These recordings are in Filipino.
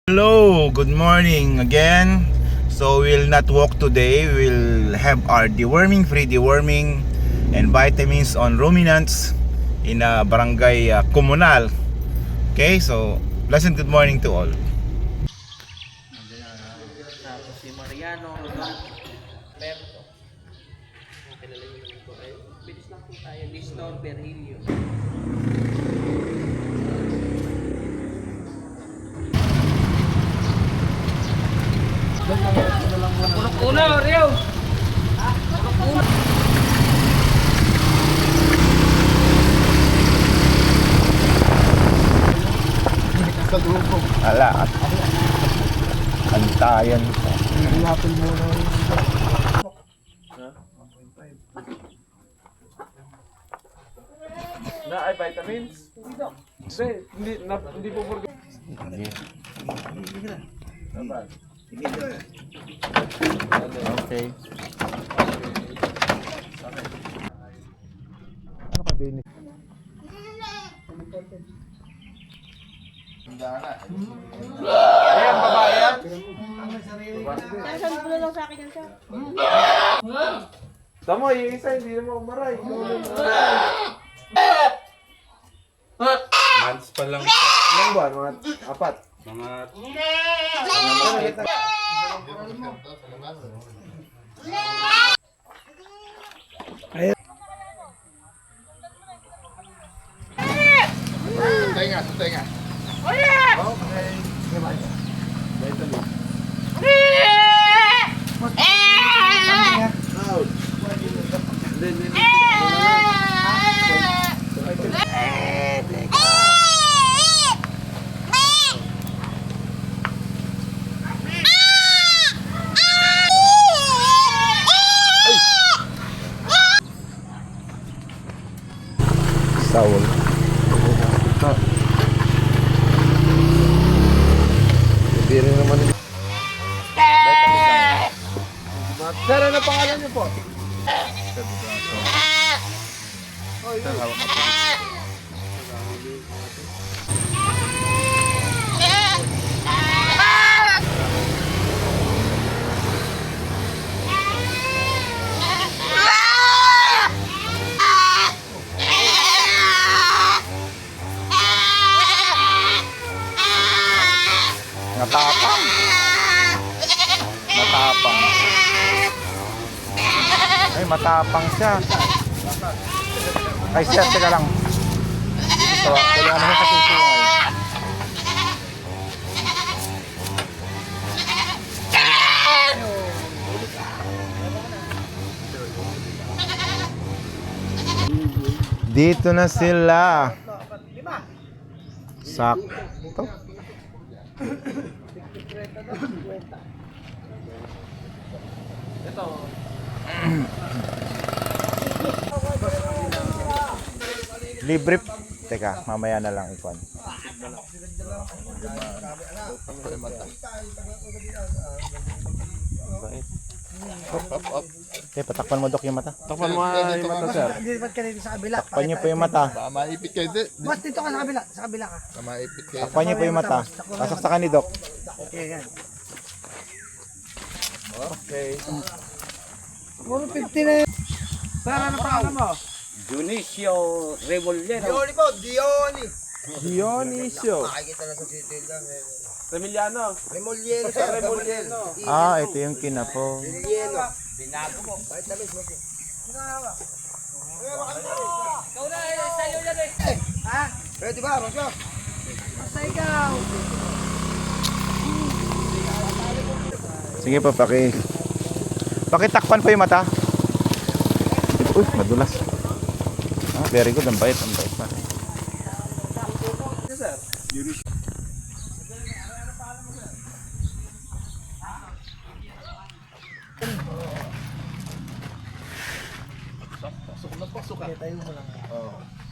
Hello, good morning again. So we'll not walk today. We'll have our deworming, free deworming and vitamins on ruminants in a barangay Comunal. Okay, so pleasant good morning to all. Tapos si Mariano Rodolfo Lerto. Kilala niyo naman po. Ay, bilis lang po tayo. Listor Berhilio. Puno, Rio! Ala, at antayan po. Ilapin mo na yung... Na ay vitamins? Hindi po forget. Okay. Ano ka, Benny? Ayan, babae yan. Nasaan ko lang sa akin yan, sir? Tamo, yung isa hindi naman umaray. Months pa lang. Ilang buwan? Mga apat. Mga tenga, tenga. Sawol. Hindi rin naman. Sir, ano pangalan niyo po? Matapang. Matapang. Ay, matapang siya. Ay, siya, teka lang. Ito, kailangan naman sa susungay. Dito na sila. Sakto. Libre. Teka, mamaya na lang ikon. Okay, patakpan mo dok yung mata. Takpan mo yung mata, sir. Dilipat ka dito sa kabila. Takpan niyo po yung mata. Baka maipit kayo din. Mas dito ka sa kabila. Sa kabila ka. Baka maipit kayo. Takpan niyo po yung mata. Pasaksakan ni dok. Okay, yan. Okay. Puro 50 na yun. Sir, ano pangalan mo? Dionisio Rebolero. Dionisio. Makikita na sa city lang. Remiliano. Remoliero Remoliano. Ah, ito yung kinapo. Binago mo. Ikaw na, sa'yo yan eh. Ha? Pwede ba? Masyo? Basta ikaw. Sige po, pakitakpan po yung mata. Uy, madulas. Ah, very good. Ang bait pa.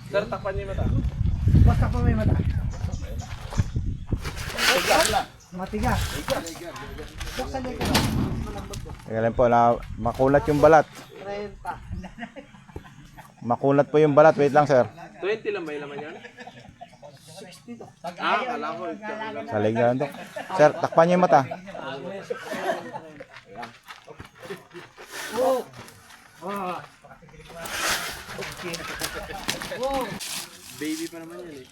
Sir, takpan niyo yung mata. Basta pa may mata. Matigas. Buksan niyo ito. Kaya lang po na makulat yung balat. 30. Makulat po yung balat. Wait lang, sir. 20 lang ba yung laman yan? 60 to. Kala ko. Salig na lang to. Sir, takpan niyo yung mata. Baby pa naman yan eh.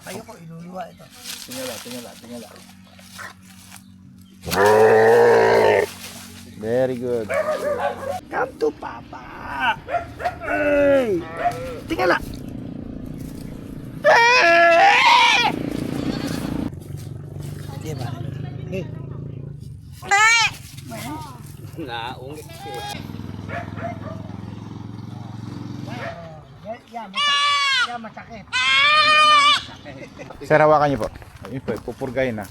Tayo ko, iluluwa ito. Tingala. Very good. Come to Papa! Hey! Tingala! Di ba? Hey! Naungit siya. Yan, masakit. Sir, hawakan niyo po. Ayun po, pupurgayin na.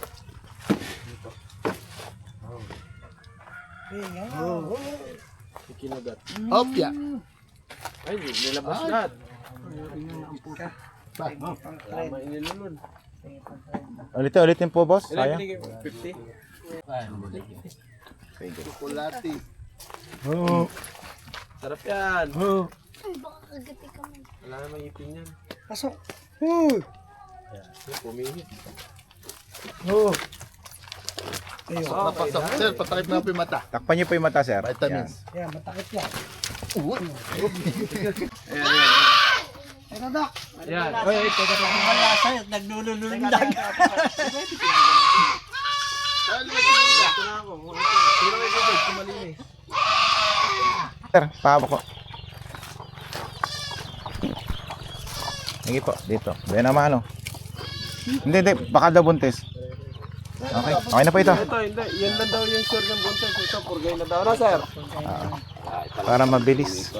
Hey, yan. Kinagat. Opya. Ay, nilabas lahat. Tama inilulun. Ulitin po, boss. Ilan Sayang. binigay mo? 50? Chocolate. Sarap yan. Ay, baka kagati ka mo. Wala namang ipin yan. Pasok. Uy! Pumihit. Oh. Napasok. Sir, patakip na po yung mata. Takpan niyo po yung mata, sir. Vitamins. Yan, matakit yan. Uy. Ito, Dok. Yan. Ay, teka, wala sa'yo. Naglulundag. Sir, pahawak ko. Sige po, dito. Yan naman, ano. Hindi. Baka daw buntis. Okay na po ito. Ito, hindi. Yan lang daw yung sure ng buntes. Ito, purgay na daw na, sir. Para mabilis.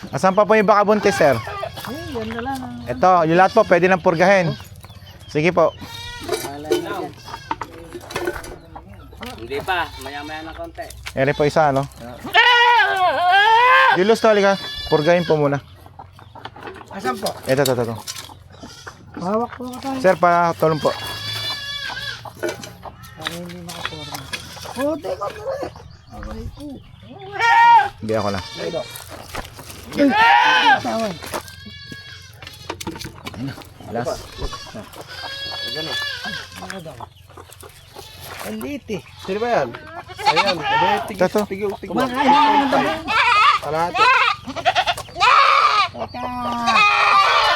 Asan pa po yung baka buntis, sir? Yan na lang. Ito, yung lahat po, pwede nang purgahin. Sige po. Hindi pa, maya-maya na konti. Ere po isa, ano? Julius, tali ka. Purgahin po muna. Asan po? Ito. Hawak po ka tayo. Sir, tulong po. Para hindi makaporma. Oh, teka mo rin. Okay po. Hindi ako na. Tawan. Last. Ano daw? Ang liit eh. Sino ba yan? Ayan. Ito. Tigil. Kumakain naman ba? Kalahati.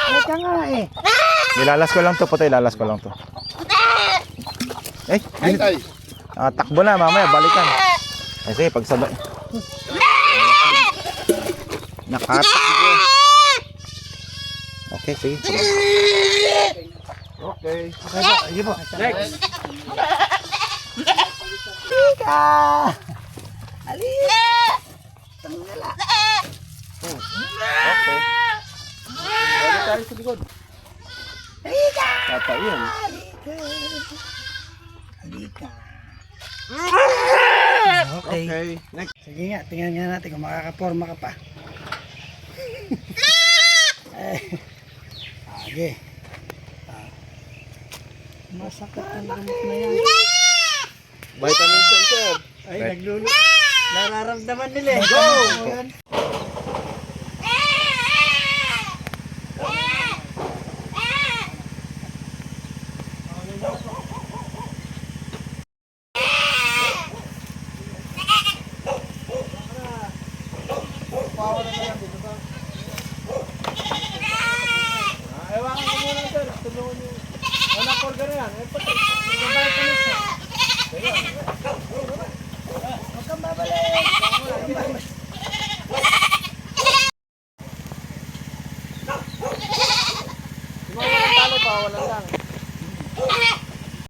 Teka nga eh. Nilalas ko lang to, puto. Ilalas ko lang to. Ay. Takbo na, mamaya. Balikan. Ay, sige, pagsabay. Nakatakbo. Okay, sige. Okay. Sige po. Next. Ika! Alis! Okay. Balik tayo sa likod. Ika! Tata yan. Halika. Okay. Okay. Next. Sige nga, tingnan nga natin kung makakaporma ka pa. Sige. Masakit ang gamot na yan. Vitamin center. Ay, naglulu. Nararamdaman nila eh. Go! Ewan ko muna, sir. Tulungan niyo. Wala call ka na yan. Huwag kang babalik. Walang talo pa, walang lang.